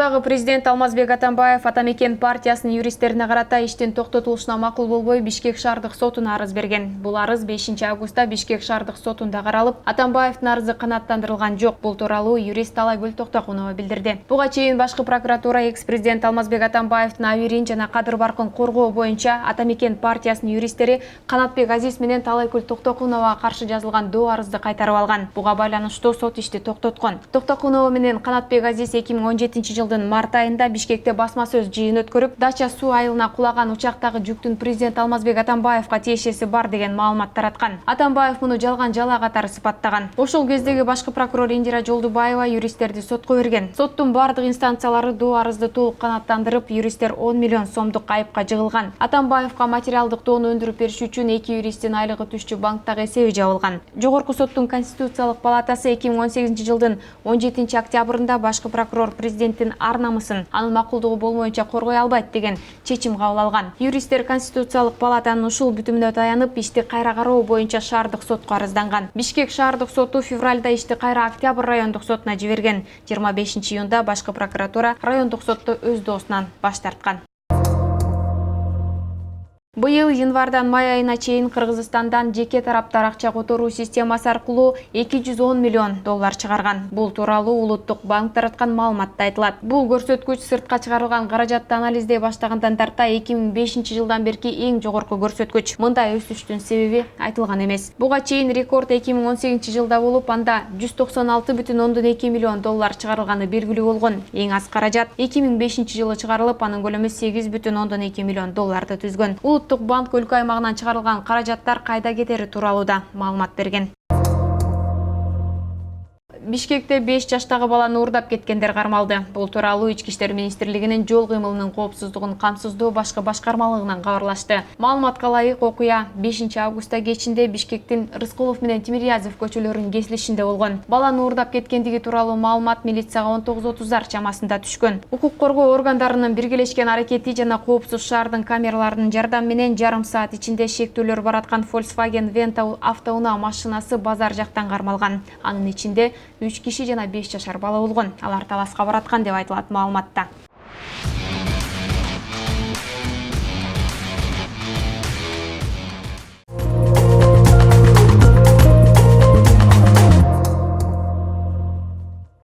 Мурдагы президент Алмазбек Атамбаев Атамекен партиясынын юристтерине карата иштин токтотулушуна макул болбой Бишкек шаардык сотуна арыз берген. Бул арыз 5 августта Бишкек шаардык сотунда каралып, Атамбаевдин арызы канааттандырылган жок. Бул тууралуу юрист Талайгүл Токтокунова билдирди. Буга чейин башкы прокуратура экс-президент Алмазбек Атамбаевдин абийирин жана кадыр баркын коргоо боюнча Атамекен партиясынын юристтери Канатбек Азиз менен Талайгүл Токтокуновага каршы жазылган доо арызды кайтарып алган. Буга байланыштуу сот ишти токтоткон. Токтокунова менен Канатбек Азиз 2017 жылдын март айында Бишкекте басма сөз жыйын өткөрүп, Дача суу айылына кулаган учактагы жүктүн президент Алмазбек Атамбаевга тиешеси бар деген маалымат тараткан. Атамбаев муну жалган жала катары сыпаттаган. Ошол кездеги башкы прокурор Индира Жолдубаева юристтерди сотко берген. Соттун бардык инстанциялары доо арызды толук канааттандырып, юристтер 10 миллион сомдук айыпка жыгылган. Атамбаевга материалдык доону өндүрүп бериш үчүн 2 юристтин айлыгы түшчү банктагы эсеби жабылган. Жогорку соттун Конституциялык палатасы 2018 жылдын 17 октябрында башкы прокурор президенттин ар намысын анын макулдугу болмоюнча коргой албайт деген чечим кабыл алган. Юристтер Конституциялык палатанын ушул бүтүмүнө таянып, ишти кайра кароо боюнча шаардык сотко арызданган. Бишкек шаардык соту февралда ишти кайра Октябрь райондук сотуна жиберген. 25 июнда башкы прокуратура райондук сотто өз доосунан баш тарткан. Быйыл январдан май айына чейин Кыргызстандан жеке тараптар акча которуу системасы аркылуу 210 миллион доллар чыгарган. Бул тууралуу Улуттук банк тараткан маалыматта айтылат. Бул көрсөткүч сыртка чыгарылган каражатты анализдей баштагандан тарта 2005 жылдан берки эң жогорку көрсөткүч. Мындай өсүштүн себеби айтылган эмес. Буга чейин рекорд 2018 жылда болуп, анда 196,2 миллион доллар чыгарылганы белгилүү болгон. Эң аз каражат 2005 жылы чыгарылып, анын көлөмү 8,2 миллион долларды түзгөн. Улуттук банк өлкө аймагынан чыгарылган каражаттар кайда кетери тууралуу да маалымат берген. Бишкекте 5 жаштагы баланы уурдап кеткендер кармалды. Бул тууралуу Ички иштер министрлигинин жол кыймылынын коопсуздугун камсыздоо башкы башкармалыгынан кабарлашты. Маалыматка ылайык, окуя 5 августта кечинде Бишкектин Рыскулов менен Тимирязев көчөлөрүнүн кесилишинде болгон. Баланы уурдап кеткендиги тууралуу маалымат милицияга 19:30 чамасында түшкөн. Укук коргоо органдарынын биргелешкен аракети жана коопсуз шаардын камераларынын жардамы менен жарым саат ичинде шектүүлөр бараткан Volkswagen Venta автоунаа машинасы базар жактан кармалган. Анын ичинде 3 киши жана 5 жашар бала болгон. Алар таласка бараткан деп айтылат маалыматта.